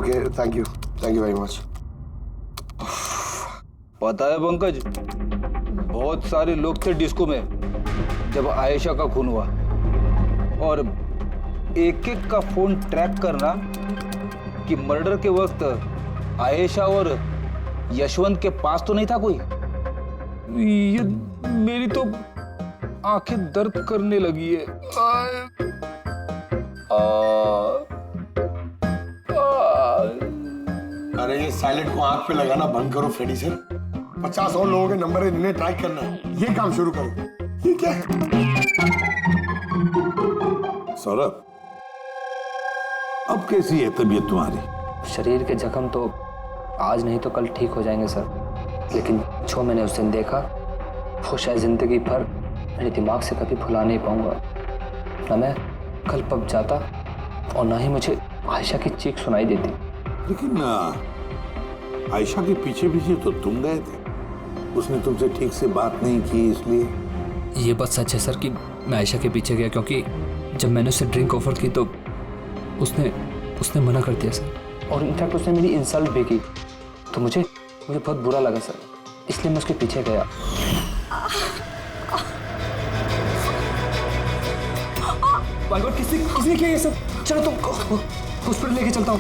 Okay, thank you very much. पता है पंकज, बहुत सारे लोग थे डिस्को में जब आयशा का खून हुआ, और एक एक का फोन ट्रैक करना कि मर्डर के वक्त आयशा और यशवंत के पास तो नहीं था कोई। ये मेरी तो आंखें दर्द करने लगी है। अरे ये साइलेंट को आंख पे लगाना बंद करो फ्रेडी सर। 50 और लोगों के नंबर है जिन्हें ट्राई करना है, ये काम शुरू करो। ये क्या है? सौरभ, अब कैसी है तबीयत तुम्हारी? शरीर के जख्म तो आज नहीं तो कल ठीक हो जाएंगे सर, लेकिन जो मैंने उस दिन देखा वो शायद जिंदगी भर मेरे दिमाग से कभी भुला नहीं पाऊंगा। ना मैं कल पब जाता और ना ही मुझे आयशा की चीख सुनाई देती। लेकिन आयशा के पीछे पीछे तो तुम गए थे, उसने तुमसे ठीक से बात नहीं की, इसलिए। ये बात सच है सर कि मैं आयशा के पीछे गया, क्योंकि जब मैंने उसे ड्रिंक ऑफर की तो उसने मना कर दिया सर, और इनफैक्ट उसने मेरी इंसल्ट भी की, तो मुझे बहुत बुरा लगा सर, इसलिए मैं उसके पीछे गया। किसने किया ये सब? चलो तुम हॉस्पिटल लेके चलता हूँ।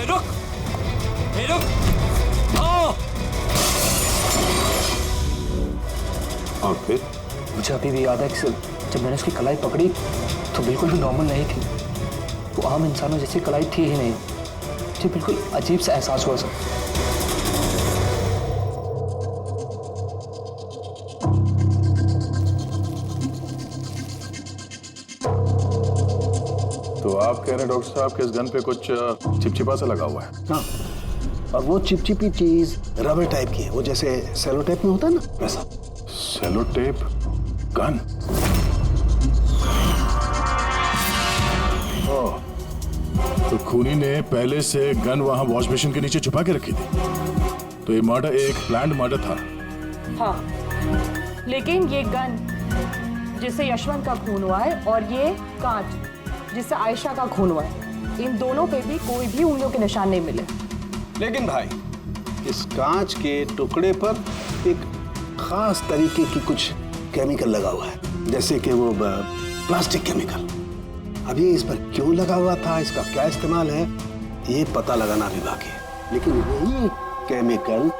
रुक। और फिर? मुझे अभी भी याद है कि जब मैंने उसकी कलाई पकड़ी तो बिल्कुल भी नॉर्मल नहीं थी, वो आम इंसानों जैसी कलाई थी ही नहीं। मुझे बिल्कुल अजीब सा एहसास हुआ सर। तो आप कह रहे हैं डॉक्टर साहब कि इस गन पे कुछ चिपचिपा सा लगा हुआ है? हाँ, और वो चिपचिपी चीज रबर टाइप की है, वो जैसे सेलो टेप में होता है ना, वैसा। Cello tape gun? ओह, तो खूनी ने पहले से गन वहां वॉश बेसिन के नीचे छुपा के रखी थी, तो ये मर्डर एक प्लान्ड मर्डर था। हाँ, लेकिन ये गन जिससे यशवंत का खून हुआ है और ये कांच जिससे आयशा का खून हुआ है, इन दोनों पे भी कोई भी उंगलियों के निशान नहीं मिले। लेकिन भाई, इस कांच के टुकड़े पर एक खास तरीके की कुछ केमिकल लगा हुआ है, जैसे कि वो प्लास्टिक केमिकल। अब ये इस पर क्यों लगा हुआ था, इसका क्या इस्तेमाल है, ये पता लगाना भी बाकी है। लेकिन यही केमिकल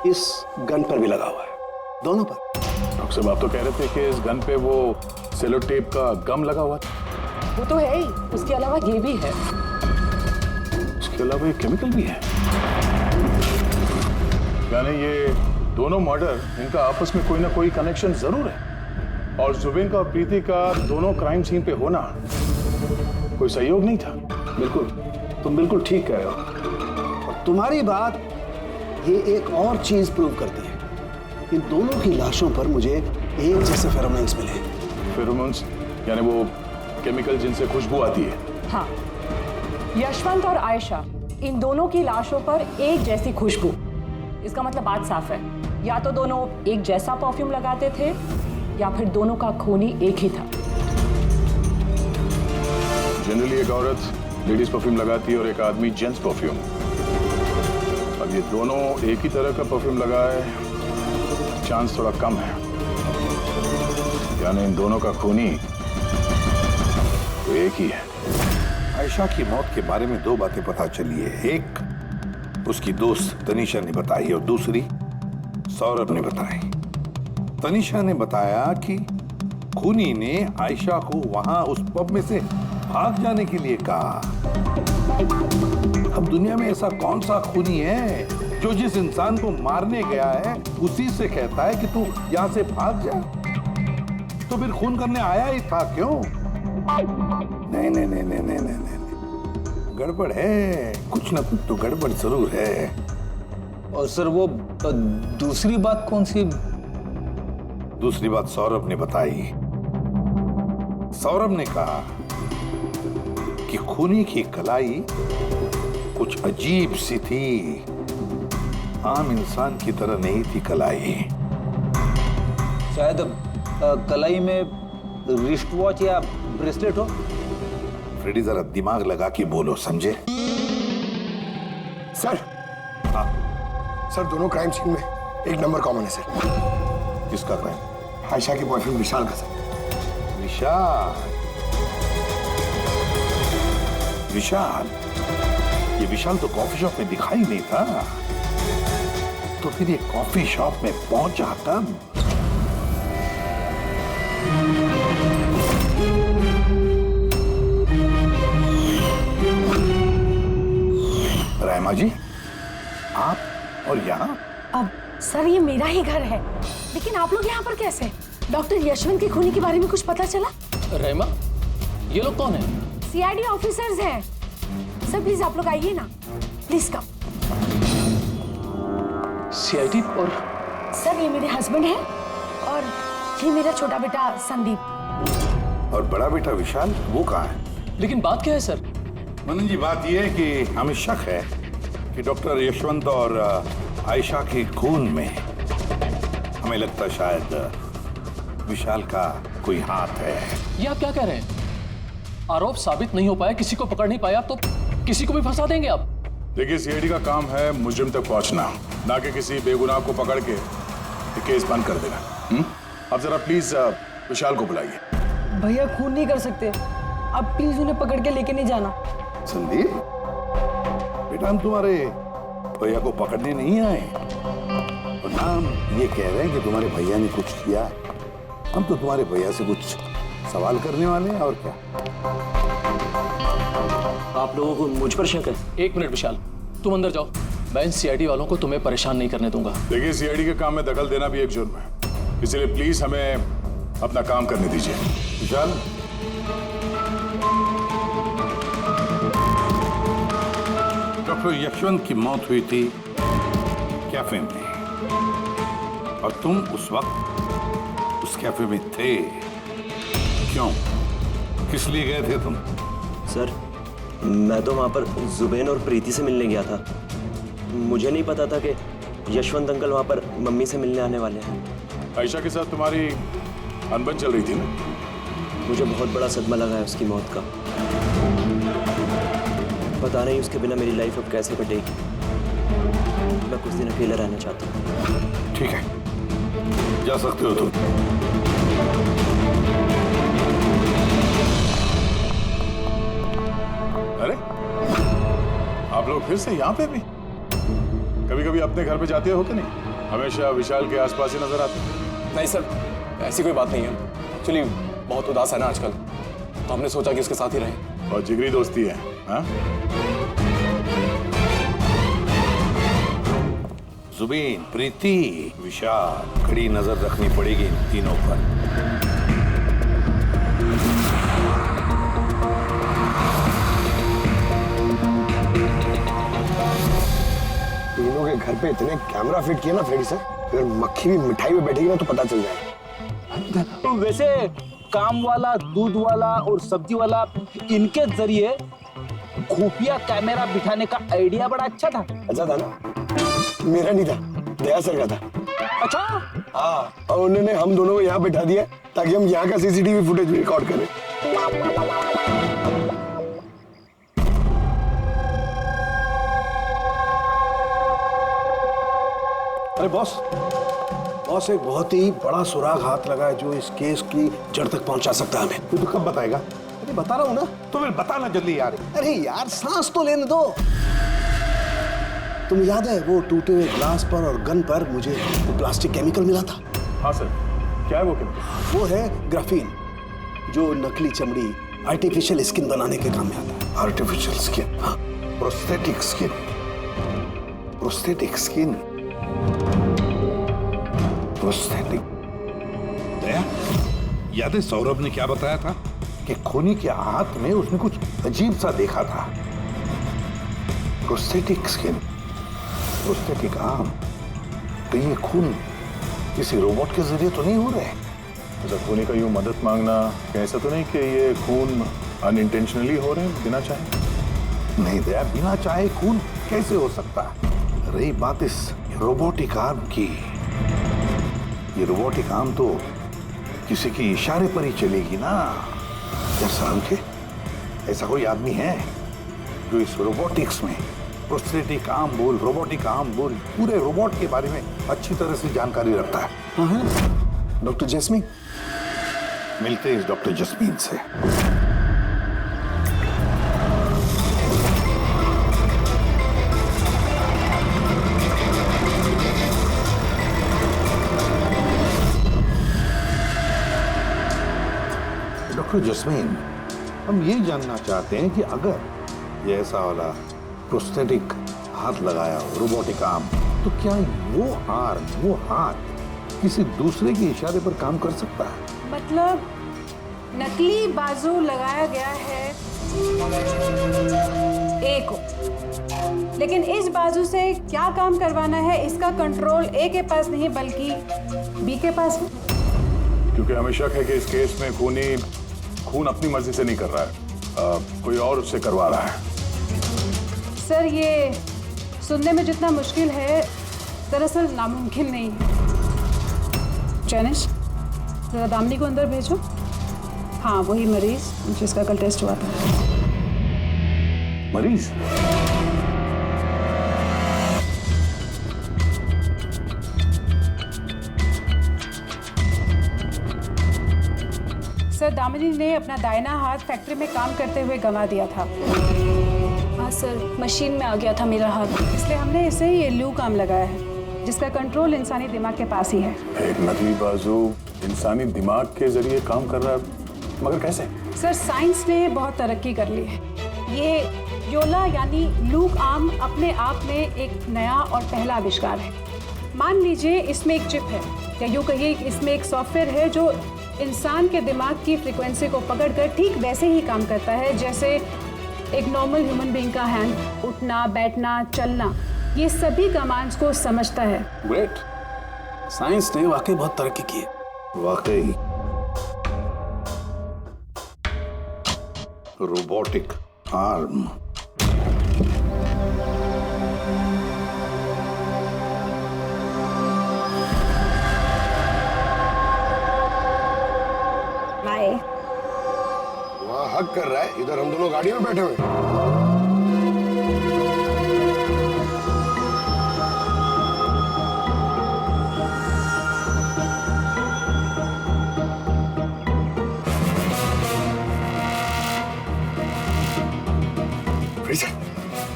इस गन पर भी लगा हुआ है, दोनों पर। डॉक्टर साहब, आप तो कह रहे थे कि इस गन पे वो सेलो टेप का गम लगा हुआ था। वो तो है ही, उसके अलावा ये भी है। उसके अलावा ये केमिकल भी है, यानी ये दोनों मर्डर, इनका आपस में कोई ना कोई कनेक्शन जरूर है, और जुबिन का और प्रीति का दोनों क्राइम सीन पे होना कोई सहयोग नहीं था। बिल्कुल, तुम बिल्कुल ठीक कह रहे हो। और तुम्हारी बात ये एक और चीज प्रूव करती है, इन दोनों की लाशों पर मुझे एक जैसे फेरोमोन्स मिले। फेरोमोन्स यानी वो केमिकल जिनसे खुशबू आती है? हाँ, यशवंत और आयशा, इन दोनों की लाशों पर एक जैसी खुशबू। इसका मतलब बात साफ है, या तो दोनों एक जैसा परफ्यूम लगाते थे या फिर दोनों का खून ही एक ही था। जनरली एक औरत लेडीज परफ्यूम लगाती है और एक आदमी जेंट्स परफ्यूम। अब ये दोनों एक ही तरह का परफ्यूम लगाए, चांस थोड़ा कम है, यानी इन दोनों का खूनी तो एक ही है। आयशा की मौत के बारे में दो बातें पता चली है, एक उसकी दोस्त तनीषा ने बताई और दूसरी सौरभ ने बताई। तनीषा ने बताया कि खूनी ने आयशा को वहां उस पब में से भाग जाने के लिए कहा। अब दुनिया में ऐसा कौन सा खूनी है जो जिस इंसान को मारने गया है उसी से कहता है कि तू यहां से भाग जा? तो फिर खून करने आया ही था क्यों? नहीं नहीं नहीं नहीं नहीं नहीं, गड़बड़ है, कुछ ना कुछ तो गड़बड़ जरूर है। और सर वो दूसरी बात कौन सी? दूसरी बात सौरभ ने बताई। सौरभ ने कहा कि खूनी की कलाई कुछ अजीब सी थी, आम इंसान की तरह नहीं थी कलाई। शायद कलाई में रिस्ट वॉच या ब्रेसलेट हो। फ्रेडी जरा दिमाग लगा के बोलो, समझे? सर, हाँ, सर दोनों क्राइम सीन में एक नंबर कॉमन है सर। किसका क्राइम? आयशा के बॉयफ्रेंड विशाल का सर। विशाल? विशाल? ये विशाल तो कॉफी शॉप में दिखाई नहीं था, तो फिर ये कॉफी शॉप में पहुंचा तब? रायमा जी, आप और यहाँ? अब सर ये मेरा ही घर है, लेकिन आप लोग यहाँ पर कैसे? डॉक्टर यशवंत की खूनी के बारे में कुछ पता चला? रहमा, ये लोग कौन हैं? सीआईडी ऑफिसर्स हैं। सर प्लीज आप लोग आइए ना, प्लीज कम। सीआईडी? और सर ये मेरे हस्बैंड हैं और ये मेरा छोटा बेटा संदीप। और बड़ा बेटा विशाल, वो कहाँ है? लेकिन बात क्या है सर? मनन जी, बात यह है कि हमें शक है कि डॉक्टर यशवंत और आयशा के खून में हमें लगता है शायद विशाल का कोई हाथ है। ये आप क्या कह रहे हैं? आरोप साबित नहीं हो पाया, किसी को पकड़ नहीं पाया, तो किसी को भी फंसा देंगे आप? देखिए, सीआईडी का काम है मुजरिम तक पहुंचना, ना कि किसी बेगुनाह को पकड़ के ये केस बंद कर देना। अब जरा प्लीज विशाल को बुलाइए। भैया खून नहीं कर सकते, आप प्लीज उन्हें पकड़ के लेके नहीं जाना। संदीप बेटा, हम तुम्हारे भैया को पकड़ने नहीं आए और ना हम ये कह रहे हैं कि तुम्हारे भैया ने कुछ किया। हम तो तुम्हारे भैया से कुछ सवाल करने वाले हैं, और क्या। आप लोगों को मुझ पर शक है? एक मिनट विशाल, तुम अंदर जाओ, मैं इन सीआईडी वालों को तुम्हें परेशान नहीं करने दूंगा। देखिए, सीआईडी के काम में दखल देना भी एक जुर्म है, इसलिए प्लीज हमें अपना काम करने दीजिए। विशाल, डॉक्टर यशवंत की मौत हुई थी कैफे में, और तुम उस वक्त उस कैफे में थे। क्यों? किस लिए गए थे तुम? सर, मैं तो वहां पर जुबैन और प्रीति से मिलने गया था। मुझे नहीं पता था कि यशवंत अंकल वहां पर मम्मी से मिलने आने वाले हैं। आयशा के साथ तुम्हारी अनबन चल रही थी ना? मुझे बहुत बड़ा सदमा लगा है उसकी मौत का। पता नहीं उसके बिना मेरी लाइफ अब कैसे कटेगी। मैं कुछ दिन अकेला रहना चाहता हूँ। ठीक है, जा सकते हो तुम। अरे, आप लोग फिर से यहाँ पे भी? कभी कभी अपने घर पे जाते हो कि नहीं? हमेशा विशाल के आसपास ही नजर आते। नहीं सर, ऐसी कोई बात नहीं है। एक्चुअली बहुत उदास है ना आजकल, तो हमने सोचा कि उसके साथ ही रहें। और जिगरी दोस्ती है, हाँ? जुबीन, प्रीति, विशाल, कड़ी नजर रखनी पड़ेगी इन तीनों पर। तीनों के घर पे इतने कैमरा फिट किए ना फ्रेडी सर, अगर मक्खी भी मिठाई में बैठेगी ना तो पता चल जाएगा। वैसे काम वाला, दूध वाला और सब्जी वाला, इनके जरिए खुफिया कैमरा बिठाने का आइडिया बड़ा अच्छा था। अच्छा था ना? मेरा नहीं था, दया सर का था। अच्छा? हाँ, और उन्होंने हम दोनों को यहाँ बैठा दिया ताकि हम यहाँ का सीसीटीवी फुटेज भी रिकॉर्ड करें। अरे बॉस, बॉस एक बहुत ही बड़ा सुराग हाथ लगा है जो इस केस की जड़ तक पहुंचा सकता है हमें। तू तो कब बताएगा? अरे बता रहा हूं ना। तो फिर बताना जल्दी यार। अरे यार, सांस तो लेने दो। तुम्हें याद है वो टूटे हुए ग्लास पर और गन पर मुझे वो प्लास्टिक केमिकल मिला था? हाँ सर, क्या है वो केमिकल? वो है ग्राफीन, जो नकली चमड़ी, आर्टिफिशियल स्किन बनाने के काम में आता है। Artificial skin? हाँ, prosthetic skin. Prosthetic skin, prosthetic. Daya, याद है सौरभ ने क्या बताया था कि खूनी के हाथ में उसने कुछ अजीब सा देखा था। Prosthetic skin, prosthetic arm. तो ये खून किसी रोबोट के जरिए तो नहीं हो रहे? अच्छा, खूनी का यूं मदद मांगना ऐसा तो नहीं कि ये खून अनइंटेंशनली हो रहे हैं, बिना चाहे? नहीं दया, बिना चाहे खून कैसे हो सकता है? रही बात इस रोबोटिक आर्म की, ये रोबोटिक आर्म तो किसी के इशारे पर ही चलेगी ना। क्या समझे? ऐसा कोई आदमी है जो इस रोबोटिक्स में, प्रोस्थेटिक आर्म बोल, रोबोटिक आर्म बोल, पूरे रोबोट के बारे में अच्छी तरह से जानकारी रखता है? हाँ है डॉक्टर जैस्मीन। मिलते हैं इस डॉक्टर जस्मीन से। डॉक्टर जस्मीन, हम ये जानना चाहते हैं कि अगर ये ऐसा वाला प्रोस्थेटिक हाथ लगाया हो, रोबोटिक आर्म, तो क्या वो आर्म, वो हाथ किसी दूसरे के इशारे पर काम कर सकता है? मतलब नकली बाजू लगाया गया है ए को, लेकिन इस बाजू से क्या काम करवाना है इसका कंट्रोल ए के पास नहीं बल्कि बी के पास है। क्योंकि हमें शक है कि इस केस में खून अपनी मर्जी से नहीं कर रहा है, कोई और उससे करवा रहा है। सर ये सुनने में जितना मुश्किल है दरअसल नामुमकिन नहीं है। जैनिश जरा दामिनी को अंदर भेजो। हाँ वही मरीज जिसका कल टेस्ट हुआ था। मरीज? सर दामिनी ने अपना दाहिना हाथ फैक्ट्री में काम करते हुए गंवा दिया था। हाँ सर, मशीन में आ गया था मेरा हाथ, इसलिए हमने इसे ये लूक आर्म लगाया है जिसका कंट्रोल इंसानी दिमाग के पास ही है। एक नकली बाजू इंसानी दिमाग के जरिए काम कर रहा है, मगर कैसे? सर साइंस ने बहुत तरक्की कर ली है। ये योला यानी लूक आर्म अपने आप में एक नया और पहला आविष्कार है। मान लीजिए इसमें एक चिप है या यूँ कहिए इसमें एक सॉफ्टवेयर है जो इंसान के दिमाग की फ्रीक्वेंसी को पकड़कर ठीक वैसे ही काम करता है जैसे एक नॉर्मल ह्यूमन बीइंग का हैंड, उठना, बैठना, चलना, ये सभी कमांड्स को समझता है। ग्रेट, साइंस ने वाकई बहुत तरक्की की है। वाकई रोबोटिक आर्म। वहाँ हक कर रहा है, इधर हम दोनों गाड़ी में बैठे हुए हैं।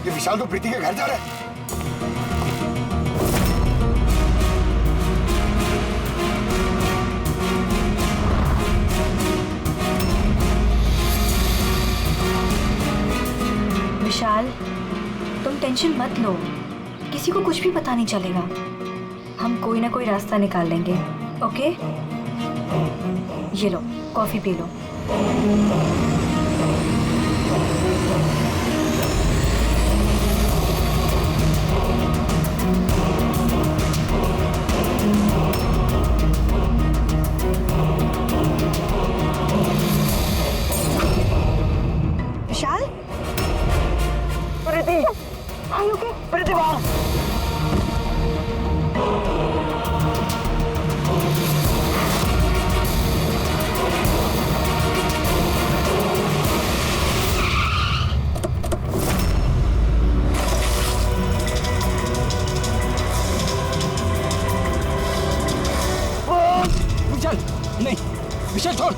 ये विशाल तो प्रीति के घर जा रहा है। विशाल, तुम टेंशन मत लो, किसी को कुछ भी पता नहीं चलेगा। हम कोई ना कोई रास्ता निकाल लेंगे, ओके? ये लो, कॉफी पी लो। विशाल, प्रीति, प्रीति बाहर। विशाल नहीं, विशाल छोड़।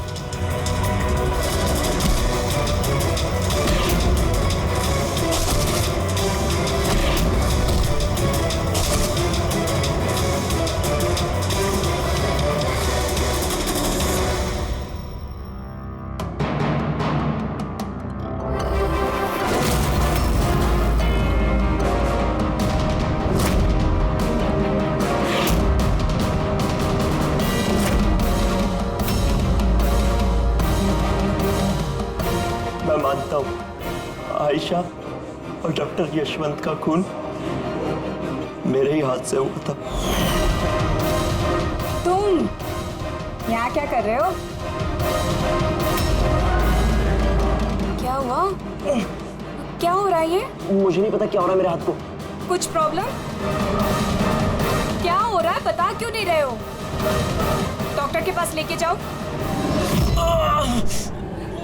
मैं मानता हूँ आयशा और डॉक्टर यशवंत का खून मेरे ही हाथ से हुआ था। तुम यहाँ क्या कर रहे हो? क्या हुआ? क्या हो रहा है ये? मुझे नहीं पता क्या हो रहा है मेरे हाथ को। कुछ प्रॉब्लम? क्या हो रहा है, बता क्यों नहीं रहे हो? डॉक्टर के पास लेके जाओ।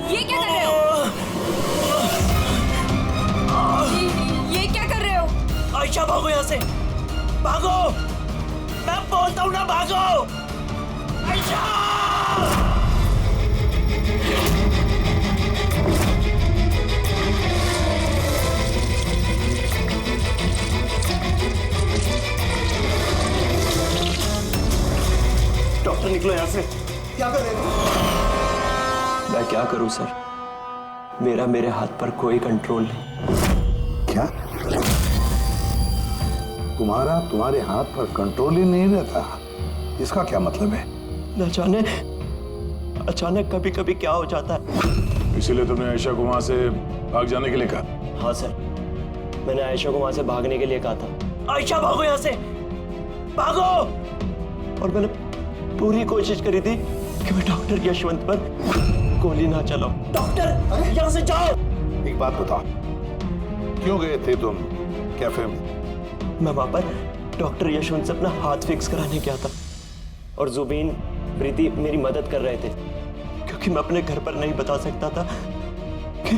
ये क्या कर रहे हो? आयशा भागो यहाँ से, भागो, मैं बोलता हूँ ना भागो। आयशा! डॉक्टर निकलो यहाँ से। क्या कर रहे हो? मैं क्या करूं सर, मेरे हाथ पर कोई कंट्रोल नहीं। क्या? तुम्हारे हाथ पर कंट्रोल ही नहीं रहता? इसका क्या मतलब है? न जाने अचानक कभी कभी क्या हो जाता है। इसीलिए तुमने आयशा को वहां से भाग जाने के लिए कहा? हाँ सर, मैंने आयशा को वहां से भागने के लिए कहा था। आयशा भागो यहाँ से, भागो। और मैंने पूरी कोशिश करी थी कि मैं डॉक्टर यशवंत पर गोली ना चलाऊं। डॉक्टर यहाँ से जाओ। एक बात बताओ, क्यों गए थे तुम कैफे में? मैं वहां पर डॉक्टर यशवंत से अपना हाथ फिक्स कराने गया था और जुबीन, प्रीति मेरी मदद कर रहे थे, क्योंकि मैं अपने घर पर नहीं बता सकता था कि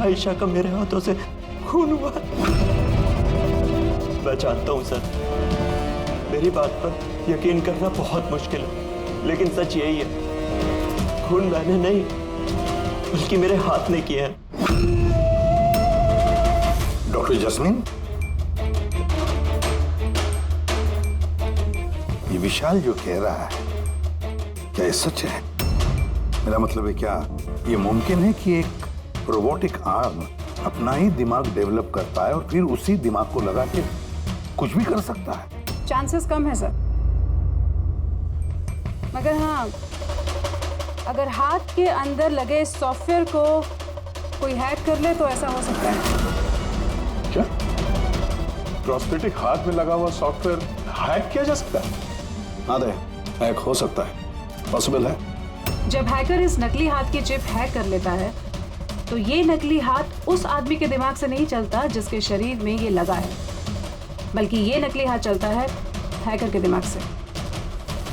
आयशा का मेरे हाथों से खून हुआ। मैं जानता हूं सर, मेरी बात पर यकीन करना बहुत मुश्किल है, लेकिन सच यही है, खून मैंने नहीं बल्कि मेरे हाथ ने किया है। डॉक्टर जस्मीन, ये विशाल जो कह रहा है, क्या ये सच है? मेरा मतलब है, क्या ये मुमकिन है कि एक रोबोटिक आर्म अपना ही दिमाग डेवलप करता है और फिर उसी दिमाग को लगा के कुछ भी कर सकता है? चांसेस कम है सर, मगर हाँ, अगर हाथ के अंदर लगे सॉफ्टवेयर को कोई हैक कर ले तो ऐसा हो सकता है। क्या? प्रोस्थेटिक हाथ में लगा हुआ सॉफ्टवेयर हैक किया जा सकता है? हाँ दे, हैक हो सकता है, पॉसिबल है। जब हैकर इस नकली हाथ की चिप हैक कर लेता है तो ये नकली हाथ उस आदमी के दिमाग से नहीं चलता जिसके शरीर में ये लगा है, बल्कि ये नकली हाथ चलता है हैकर के दिमाग से।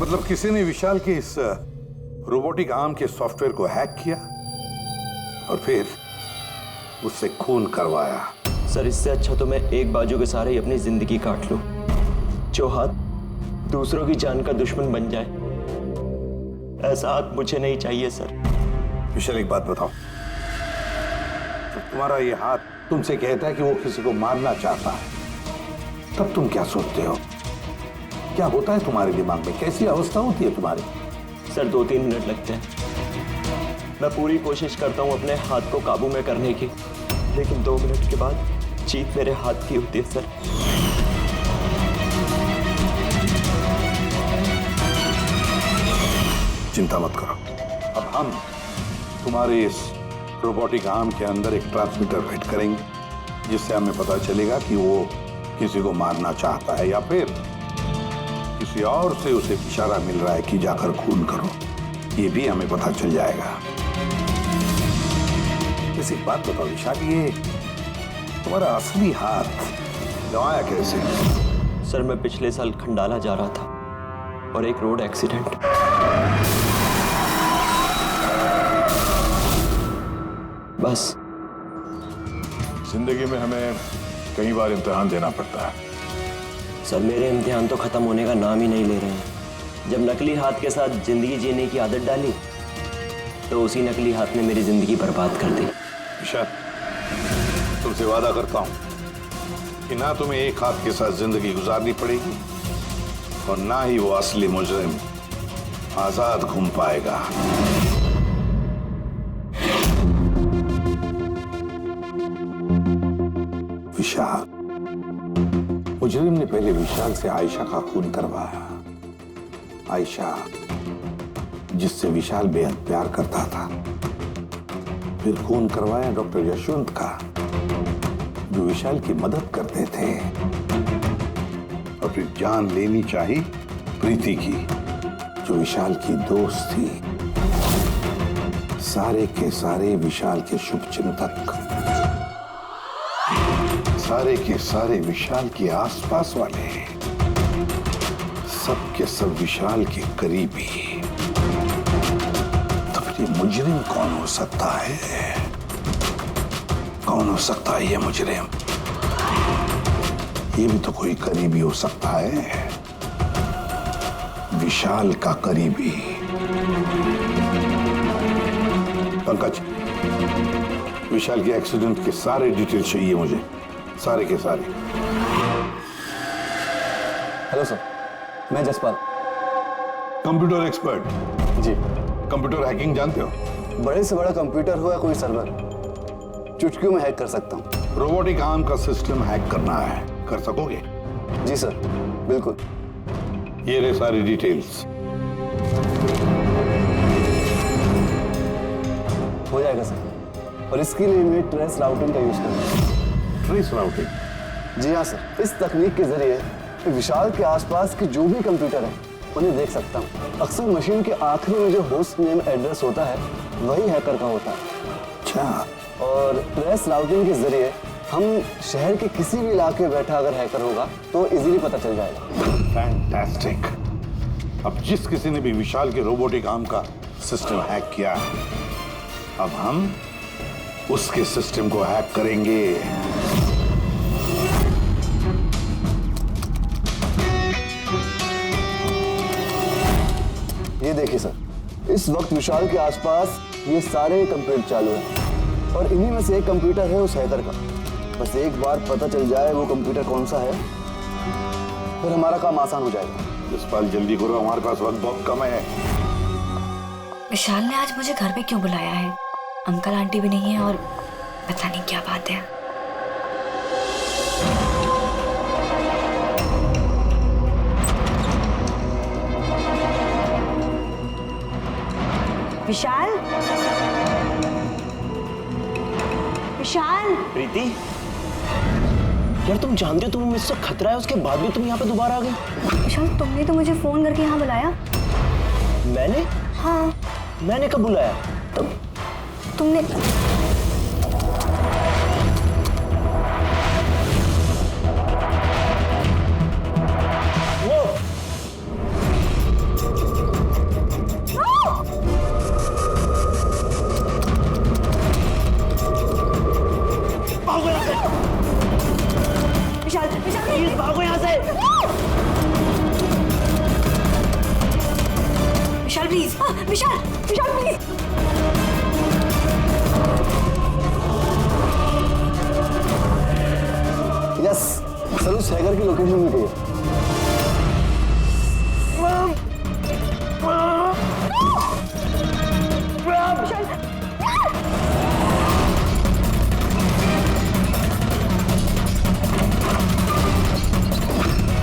मतलब किसी ने विशाल के इस रोबोटिक आर्म के सॉफ्टवेयर को हैक किया और फिर उससे खून करवाया। सर, इससे अच्छा तो मैं एक बाजू के सहारे ही अपनी जिंदगी काट लूं, जो हाथ दूसरों की जान का दुश्मन बन जाए। ऐसा हाथ मुझे नहीं चाहिए सर। विशाल, एक बात बताओ, तो तुम्हारा ये हाथ तुमसे कहता है कि वो किसी को मारना चाहता है, तब तुम क्या सोचते हो? क्या होता है तुम्हारे दिमाग में? कैसी अवस्था होती है तुम्हारी? सर, 2-3 मिनट लगते हैं। मैं पूरी कोशिश करता हूं अपने हाथ को काबू में करने की, लेकिन 2 मिनट के बाद जीत मेरे हाथ की होती है सर। चिंता मत करो, अब हम तुम्हारे इस रोबोटिक आर्म के अंदर एक ट्रांसमीटर फिट करेंगे, जिससे हमें पता चलेगा कि वो किसी को मारना चाहता है या फिर किसी और से उसे इशारा मिल रहा है कि जाकर खून करो। ये भी हमें पता चल जाएगा। वैसे एक बात बताओ विशाल, ये तुम्हारा असली हाथ गंवाया कैसे? सर, मैं पिछले साल खंडाला जा रहा था और एक रोड एक्सीडेंट। बस। जिंदगी में हमें कई बार इम्तिहान देना पड़ता है। सर, मेरे इम्तिहान तो खत्म होने का नाम ही नहीं ले रहे हैं। जब नकली हाथ के साथ जिंदगी जीने की आदत डाली तो उसी नकली हाथ ने मेरी जिंदगी बर्बाद कर दी। विशाल, तुमसे वादा करता हूं कि ना तुम्हें एक हाथ के साथ जिंदगी गुजारनी पड़ेगी और ना ही वो असली मुजरिम आजाद घूम पाएगा। विशाल, मुजरिम ने पहले विशाल से आयशा का खून करवाया। आयशा, जिससे विशाल बेहद प्यार करता था। फिर खून करवाया डॉक्टर यशवंत का, जो विशाल की मदद करते थे। और फिर जान लेनी चाहिए प्रीति की, जो विशाल की दोस्त थी। सारे के सारे विशाल के शुभचिंतक, सारे के सारे विशाल के आसपास वाले, सब के सब विशाल के करीबी। तो फिर ये मुजरिम कौन हो सकता है? कौन हो सकता है ये मुजरिम? ये भी तो कोई करीबी हो सकता है, विशाल का करीबी। पंकज, विशाल के एक्सीडेंट के सारे डिटेल चाहिए मुझे, सारे के सारे। हेलो सर, मैं जसपाल। कंप्यूटर एक्सपर्ट जी। कंप्यूटर हैकिंग जानते हो? बड़े से बड़ा कंप्यूटर हो या कोई सर्वर, चुटकियों में हैक कर सकता हूँ। रोबोटिक आर्म का सिस्टम हैक करना है, कर सकोगे? जी सर, बिल्कुल। ये रहे सारी डिटेल्स। हो जाएगा सर, और इसके लिए मैं ट्रेस राउटिंग का यूज करूँगा। Trace routing? जी हाँ सर, इस तकनीक के जरिए विशाल के आसपास के जो भी कंप्यूटर हैं उन्हें देख सकता हूँ। अक्सर मशीन के आखिरी में जो होस्ट नेम एड्रेस होता है वही हैकर का होता है। अच्छा। और ट्रेस राउटिंग के जरिए हम शहर के किसी भी इलाके में बैठा अगर हैकर होगा तो इजीली पता चल जाएगा। फैंटास्टिक। अब जिस किसी ने भी विशाल के रोबोटिक आर्म का सिस्टम हैक किया, अब हम उसके सिस्टम को हैक करेंगे। ये देखिए सर, इस वक्त विशाल के आसपास ये सारे कंप्यूटर चालू हैं और इन्हीं में से एक कंप्यूटर है उस हैकर का। बस एक बार पता चल जाए वो कंप्यूटर कौन सा है, फिर हमारा काम आसान हो जाएगा। जसपाल जल्दी करो, हमारे पास वक्त बहुत कम है। विशाल ने आज मुझे घर पे क्यों बुलाया है? अंकल आंटी भी नहीं है और पता नहीं क्या बात है। विशाल, विशाल। प्रीति, यार तुम जानते हो तुम्हें मुझसे खतरा है, उसके बाद भी तुम यहाँ पे दोबारा आ गई। विशाल, तुमने तो मुझे फोन करके यहाँ बुलाया। मैंने? हाँ। मैंने कब बुलाया? तब तुमने विशाल, विशाल प्लीज भागो यहाँ से। Vishal please, Vishal, Vishal please. Yes sir, उस हैकर की लोकेशन मिल गई है।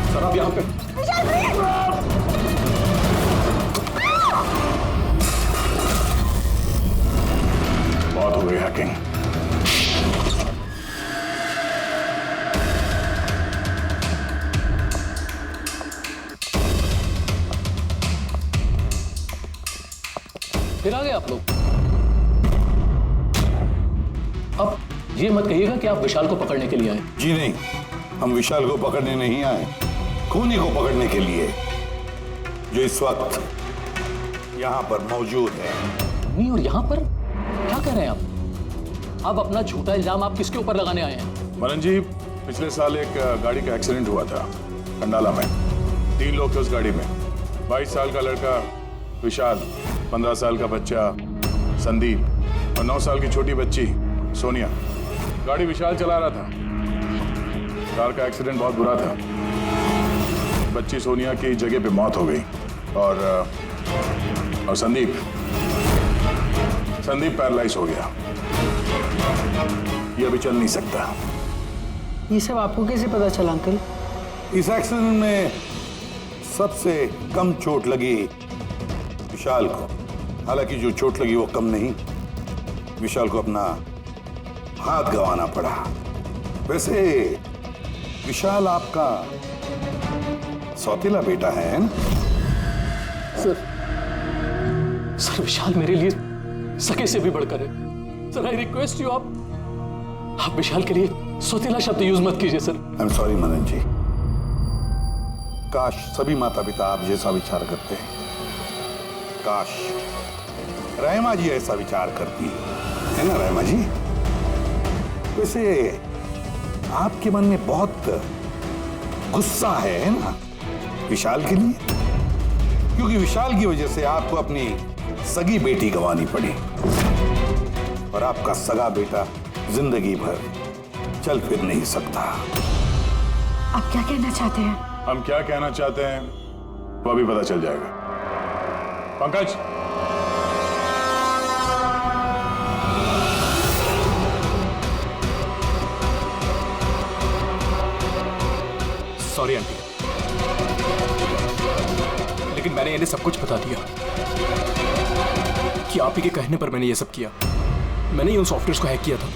सर आप यहाँ पे। बहुत हो गई हैकिंग। फिर आ गए आप लोग। अब ये मत कहिएगा कि आप विशाल को पकड़ने के लिए आए। जी नहीं, हम विशाल को पकड़ने नहीं आए, खूनी को पकड़ने के लिए, जो इस वक्त यहाँ पर मौजूद है। नहीं, और यहाँ पर क्या कह रहे हैं आप? अब अपना झूठा इल्जाम आप किसके ऊपर लगाने आए हैं? मनन जी, पिछले साल एक गाड़ी का एक्सीडेंट हुआ था कंडाला में। 3 लोग थे उस गाड़ी में। 22 साल का लड़का विशाल, 15 साल का बच्चा संदीप और 9 साल की छोटी बच्ची सोनिया। गाड़ी विशाल चला रहा था। कार का एक्सीडेंट बहुत बुरा था। बच्ची सोनिया की जगह पे मौत हो गई और संदीप पैरालाइज हो गया। ये अभी चल नहीं सकता। ये सब आपको कैसे पता चला अंकल? इस एक्सीडेंट में सबसे कम चोट लगी विशाल को। हालांकि जो चोट लगी वो कम नहीं, विशाल को अपना हाथ गंवाना पड़ा। वैसे विशाल आपका सौतेला बेटा है ना? सर विशाल मेरे लिए सके से भी बढ़कर है। सर आई रिक्वेस्ट यू, आप विशाल के लिए सौतेला शब्द यूज मत कीजिए सर। आई एम सॉरी मनन जी। काश सभी माता पिता आप जैसा विचार करते हैं। काश रहमा जी ऐसा विचार करती है ना रहमा जी? वैसे आपके मन में बहुत गुस्सा है ना विशाल के लिए, क्योंकि विशाल की वजह से आपको अपनी सगी बेटी गंवानी पड़ी और आपका सगा बेटा जिंदगी भर चल फिर नहीं सकता। आप क्या कहना चाहते हैं? हम क्या कहना चाहते हैं वो अभी पता चल जाएगा। पंकज, सॉरी आंटी, लेकिन मैंने इन्हें सब कुछ बता दिया कि आप ही के कहने पर मैंने ये सब किया। मैंने ही उन सॉफ्टवेयर्स को हैक किया था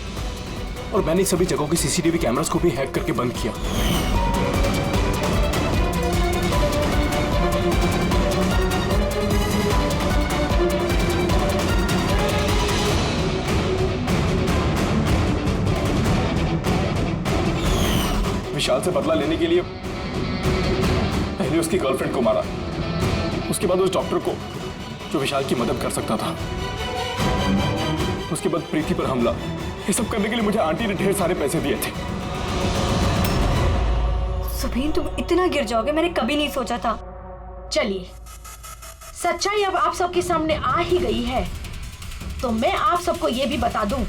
और मैंने सभी जगहों के सीसीटीवी कैमरास को भी हैक करके बंद किया। विशाल से बदला लेने के लिए पहले उसकी गर्लफ्रेंड को मारा, उसके बाद उस डॉक्टर को जो विशाल की मदद कर सकता था, उसके बाद प्रीति पर हमला। ये सब करने के लिए मुझे आंटी ने ढेर सारे पैसे दिए थे। सुबीन, तुम इतना गिर जाओगे मैंने कभी नहीं सोचा था। चलिए, सच्चाई अब आप सबके सामने आ ही गई है, तो मैं आप सबको यह भी बता दूं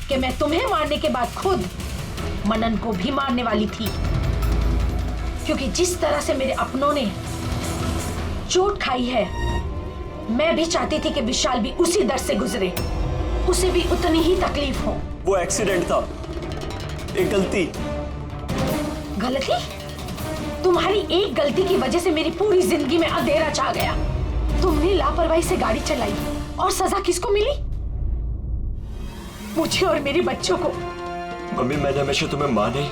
कि मैं तुम्हें मारने के बाद खुद मनन को भी मारने वाली थी, क्योंकि जिस तरह से मेरे अपनों ने चोट खाई है, मैं भी चाहती थी कि विशाल भी उसी दर्द से गुजरे, उसे भी उतनी ही तकलीफ हो। वो एक्सीडेंट था, एक गलती। गलती? तुम्हारी एक गलती की वजह से मेरी पूरी जिंदगी में अंधेरा छा गया। तुमने लापरवाही से गाड़ी चलाई और सजा किसको मिली? मुझे और मेरे बच्चों को। मम्मी, मैंने हमेशा तुम्हें मां नहीं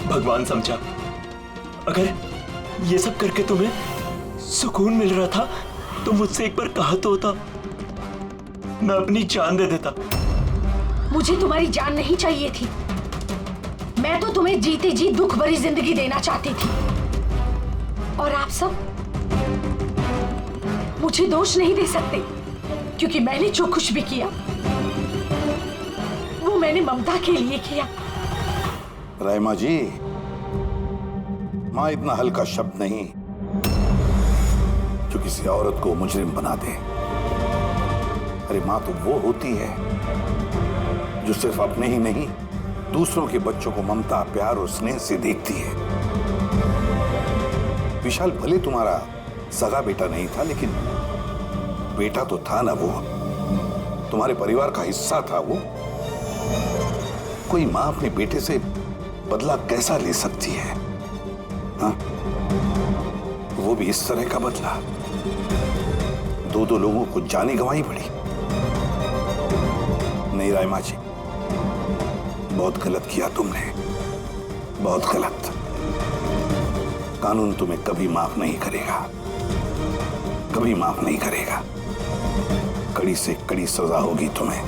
भगवान समझा। अगर ये सब करके तुम्हें सुकून मिल रहा था तो मुझसे एक बार कहा तो होता, मैं अपनी जान दे देता। मुझे तुम्हारी जान नहीं चाहिए थी, मैं तो तुम्हें जीते जी दुख भरी जिंदगी देना चाहती थी। और आप सब मुझे दोष नहीं दे सकते, क्योंकि मैंने जो कुछ भी किया वो मैंने ममता के लिए किया। राइमा जी, मां इतना हल्का शब्द नहीं जो किसी औरत को मुजरिम बना दे। अरे मां तो वो होती है जो सिर्फ अपने ही नहीं दूसरों के बच्चों को ममता, प्यार और स्नेह से देखती है। विशाल भले तुम्हारा सगा बेटा नहीं था, लेकिन बेटा तो था ना, वो तुम्हारे परिवार का हिस्सा था। वो कोई मां अपने बेटे से बदला कैसा ले सकती है? हाँ? वो भी इस तरह का बदला। दो लोगों को जाने गंवाई पड़ी। नहीं राइमा जी, बहुत गलत किया तुमने, बहुत गलत। कानून तुम्हें कभी माफ नहीं करेगा, कभी माफ नहीं करेगा। कड़ी से कड़ी सजा होगी तुम्हें।